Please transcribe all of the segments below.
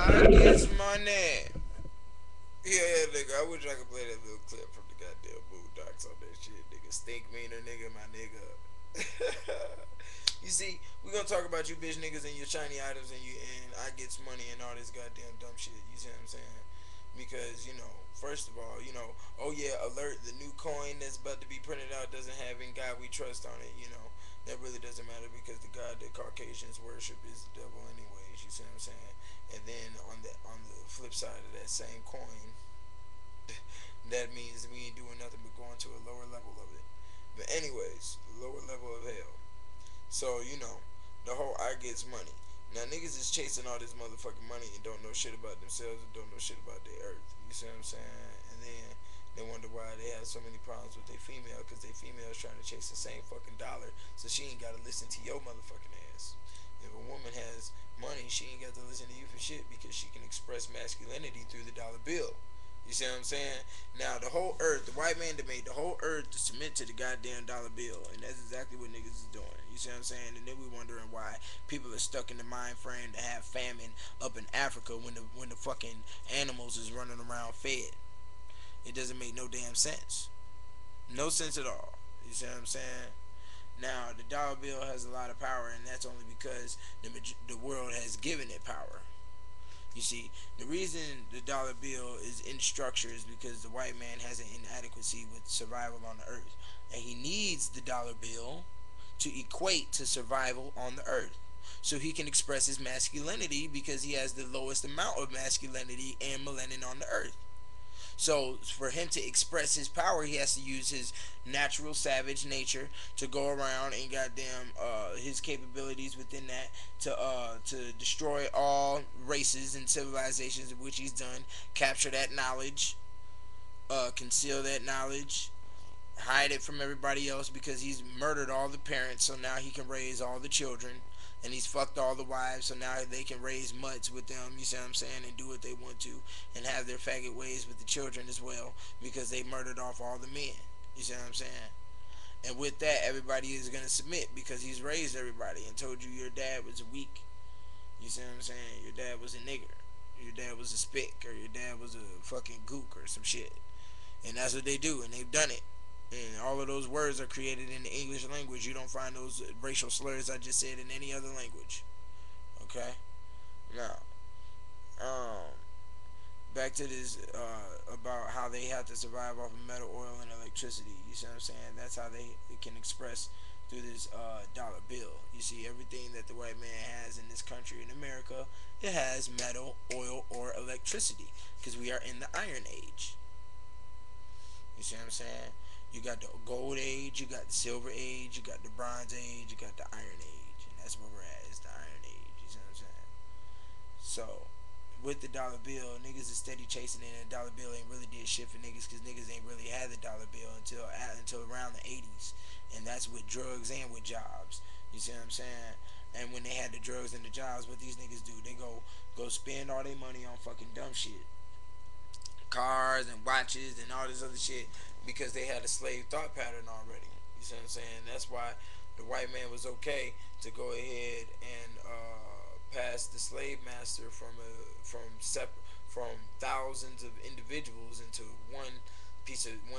I gets money. Yeah, nigga, I wish I could play that little clip from the goddamn Boondocks on that shit, nigga. Stink meaner, nigga, my nigga. You see, we gonna talk about you bitch niggas and your shiny items and I gets money and all this goddamn dumb shit. You see what I'm saying? Because first of all, oh yeah, alert, the new coin that's about to be printed out doesn't have "In God We Trust" on it. That really doesn't matter because the god that Caucasians worship is the devil anyways. You see what I'm saying? And then on the flip side of that same coin, that means we ain't doing nothing but going to a lower level of it. But anyways, the lower level of hell. So the whole "I gets money." Now niggas is chasing all this motherfucking money and don't know shit about themselves and don't know shit about their earth. You see what I'm saying? And then they wonder why they have so many problems with their female because their female is trying to chase the same fucking dollar, so she ain't gotta listen to your motherfucking ass. If a woman has money, she ain't got to listen to you for shit because she can express masculinity through the dollar bill. You see what I'm saying? Now the whole earth, the white man that made the whole earth to submit to the goddamn dollar bill, and that's exactly what niggas is doing. You see what I'm saying? And then we wondering why people are stuck in the mind frame to have famine up in Africa when the fucking animals is running around fed. It doesn't make no damn sense. No sense at all. You see what I'm saying? Now the dollar bill has a lot of power, and that's only because the world has given it power. You see, the reason the dollar bill is in structure is because the white man has an inadequacy with survival on the earth. And he needs the dollar bill to equate to survival on the earth. So he can express his masculinity because he has the lowest amount of masculinity and melanin on the earth. So for him to express his power, he has to use his natural savage nature to go around and goddamn his capabilities within that to destroy all races and civilizations of which he's done, capture that knowledge, conceal that knowledge, hide it from everybody else because he's murdered all the parents, so now he can raise all the children. And he's fucked all the wives, so now they can raise mutts with them, you see what I'm saying, and do what they want to, and have their faggot ways with the children as well, because they murdered off all the men, you see what I'm saying? And with that, everybody is going to submit, because he's raised everybody and told you your dad was weak, you see what I'm saying, your dad was a nigger, your dad was a spick, or your dad was a fucking gook, or some shit. And that's what they do, and they've done it. And all of those words are created in the English language. You don't find those racial slurs I just said in any other language. Okay? Now, um, back to this about how they have to survive off of metal, oil, and electricity. You see what I'm saying? That's how they can express through this dollar bill. You see, everything that the white man has in this country, in America, it has metal, oil, or electricity. Because we are in the Iron Age. You see what I'm saying? You got the gold age, you got the silver age, you got the bronze age, you got the iron age, and that's where we're at. It's the iron age. You see what I'm saying? So, with the dollar bill, niggas is steady chasing it, and the dollar bill ain't really did shit for niggas because niggas ain't really had the dollar bill until around the 80s, and that's with drugs and with jobs. You see what I'm saying? And when they had the drugs and the jobs, what these niggas do, they go spend all their money on fucking dumb shit, cars and watches and all this other shit because they had a slave thought pattern already. You see what I'm saying? That's why the white man was okay to go ahead and pass the slave master from thousands of individuals into one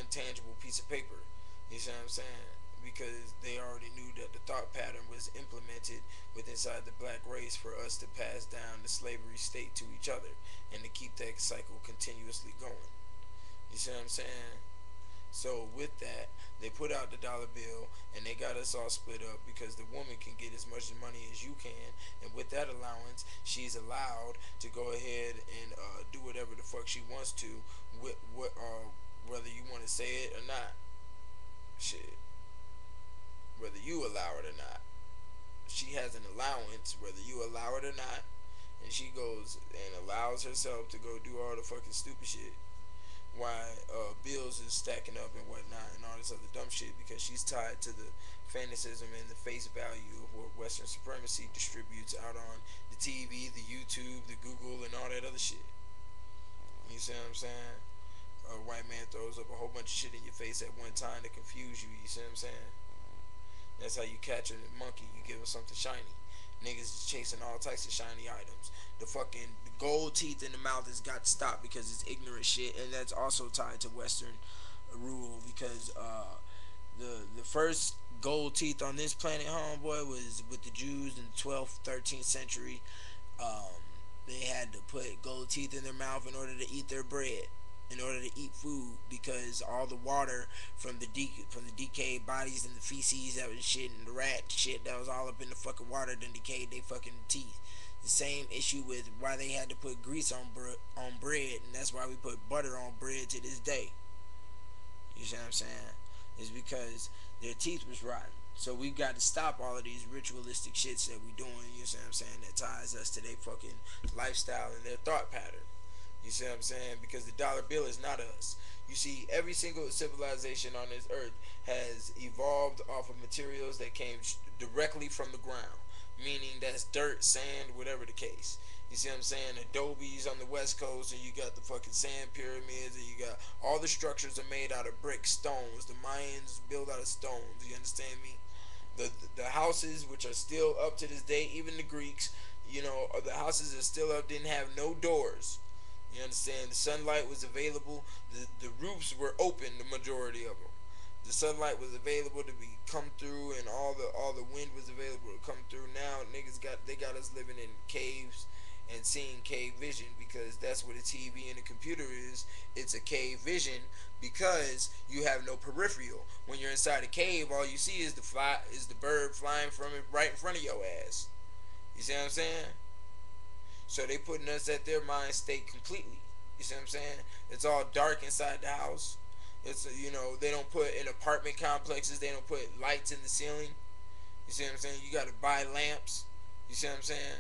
tangible piece of paper. You see what I'm saying? Because they already knew that the thought pattern was implemented with inside the black race for us to pass down the slavery state to each other and to keep that cycle continuously going. You see what I'm saying? So with that, they put out the dollar bill and they got us all split up because the woman can get as much money as you can, and with that allowance, she's allowed to go ahead and do whatever the fuck she wants to, with whether you want to say it or not. Shit, whether you allow it or not. She has an allowance, whether you allow it or not, and she goes and allows herself to go do all the fucking stupid shit. Why bills is stacking up and whatnot and all this other dumb shit because she's tied to the fanaticism and the face value of what Western supremacy distributes out on the TV, the YouTube, the Google, and all that other shit. You see what I'm saying? A white man throws up a whole bunch of shit in your face at one time to confuse you. You see what I'm saying? That's how you catch a monkey. You give him something shiny. Niggas is chasing all types of shiny items. The fucking gold teeth in the mouth has got to stop because it's ignorant shit, and that's also tied to Western rule because the first gold teeth on this planet, homeboy, was with the Jews in the 12th, 13th century. Um, they had to put gold teeth in their mouth in order to eat their bread, in order to eat food, because all the water from the decayed bodies and the feces that was shit and the rat shit that was all up in the fucking water then decayed they fucking teeth. The same issue with why they had to put grease on bread, and that's why we put butter on bread to this day. You see what I'm saying? Is because their teeth was rotten. So we've got to stop all of these ritualistic shits that we doing, you see what I'm saying, that ties us to their fucking lifestyle and their thought pattern. You see what I'm saying? Because the dollar bill is not us. You see, every single civilization on this earth has evolved off of materials that came directly from the ground, meaning that's dirt, sand, whatever the case. You see what I'm saying? Adobes on the west coast, and you got the fucking sand pyramids, and you got all the structures are made out of brick, stones. The Mayans built out of stones. You understand me? The houses, which are still up to this day, even the Greeks, you know, the houses that still up didn't have no doors. You understand? The sunlight was available. The roofs were open. The majority of them. The sunlight was available to be come through, and all the wind was available to come through. Now niggas got us living in caves and seeing cave vision because that's what a TV and a computer is. It's a cave vision because you have no peripheral. When you're inside a cave, all you see is the bird flying from it right in front of your ass. You see what I'm saying? So they putting us at their mind state completely. You see what I'm saying? It's all dark inside the house. It's you know, they don't put in apartment complexes, they don't put lights in the ceiling. You see what I'm saying? You gotta buy lamps. You see what I'm saying?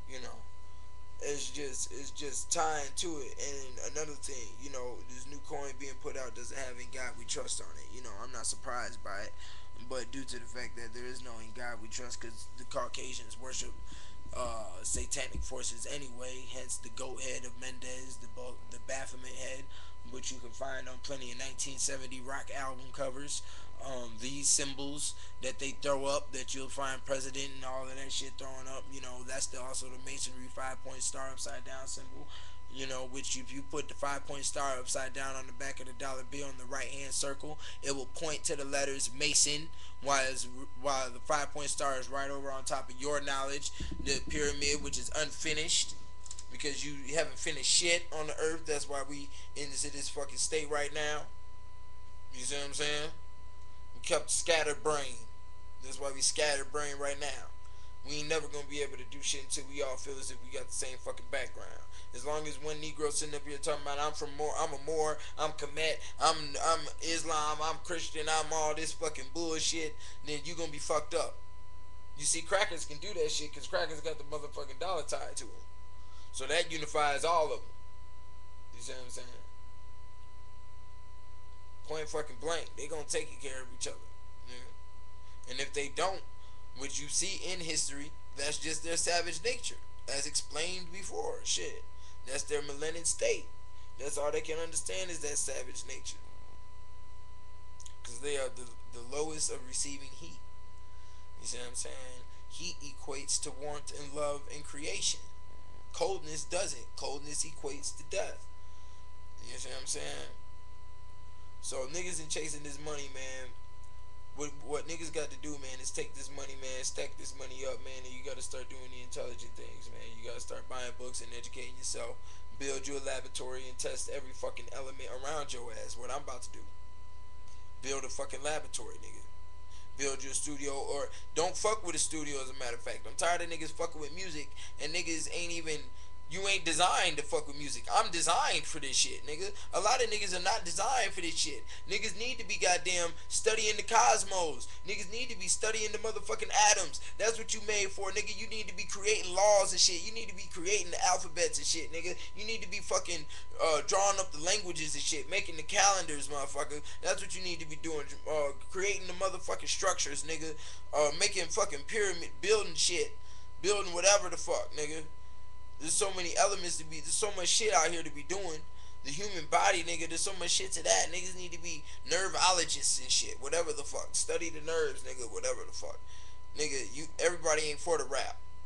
You know. It's just tying to it. And another thing, you know, this new coin being put out doesn't have "In God We Trust" on it. You know, I'm not surprised by it, but due to the fact that there is no "In God We Trust," because the Caucasians worship satanic forces anyway. Hence the goat head of Mendez, the Baphomet head, which you can find on plenty of 1970 rock album covers. These symbols that they throw up, that you'll find president and all of that shit throwing up, you know, that's also the masonry 5-point star upside down symbol. You know, which if you put the 5-point star upside down on the back of the dollar bill in the right hand circle, it will point to the letters Mason, while the 5-point star is right over on top of your knowledge, the pyramid, which is unfinished because you haven't finished shit on the earth. That's why we in this fucking state right now. You see what I'm saying? We kept scattered brain. That's why we scattered brain right now. We ain't never gonna be able to do shit until we all feel as if we got the same fucking background. As long as one Negro sitting up here talking about I'm a Moor, I'm Kemet, I'm Islam, I'm Christian, I'm all this fucking bullshit, then you gonna be fucked up. You see, crackers can do that shit because crackers got the motherfucking dollar tied to them. So that unifies all of them. You see what I'm saying? Point fucking blank. They gonna take care of each other. Yeah. And if they don't, which you see in history, that's just their savage nature. As explained before. Shit. That's their melanin state. That's all they can understand is that savage nature. Because they are the lowest of receiving heat. You see what I'm saying? Heat equates to warmth and love and creation. Coldness doesn't. Coldness equates to death. You see what I'm saying? So niggas in chasing this money, man. What niggas got to do, man, is take this money, man, stack this money up, man, and you got to start doing the intelligent things, man. You got to start buying books and educating yourself. Build you a laboratory and test every fucking element around your ass. What I'm about to do. Build a fucking laboratory, nigga. Build your studio, or don't fuck with a studio, as a matter of fact. I'm tired of niggas fucking with music, and niggas ain't even, you ain't designed to fuck with music. I'm designed for this shit, nigga. A lot of niggas are not designed for this shit. Niggas need to be goddamn studying the cosmos. Niggas need to be studying the motherfucking atoms. That's what you made for, nigga. You need to be creating laws and shit. You need to be creating the alphabets and shit, nigga. You need to be fucking drawing up the languages and shit. Making the calendars, motherfucker. That's what you need to be doing. Creating the motherfucking structures, nigga. Making fucking pyramid, building shit. Building whatever the fuck, nigga. There's so many elements to be, there's so much shit out here to be doing. The human body, nigga, there's so much shit to that. Niggas need to be nerveologists and shit. Whatever the fuck. Study the nerves, nigga, whatever the fuck. Nigga, everybody ain't for the rap.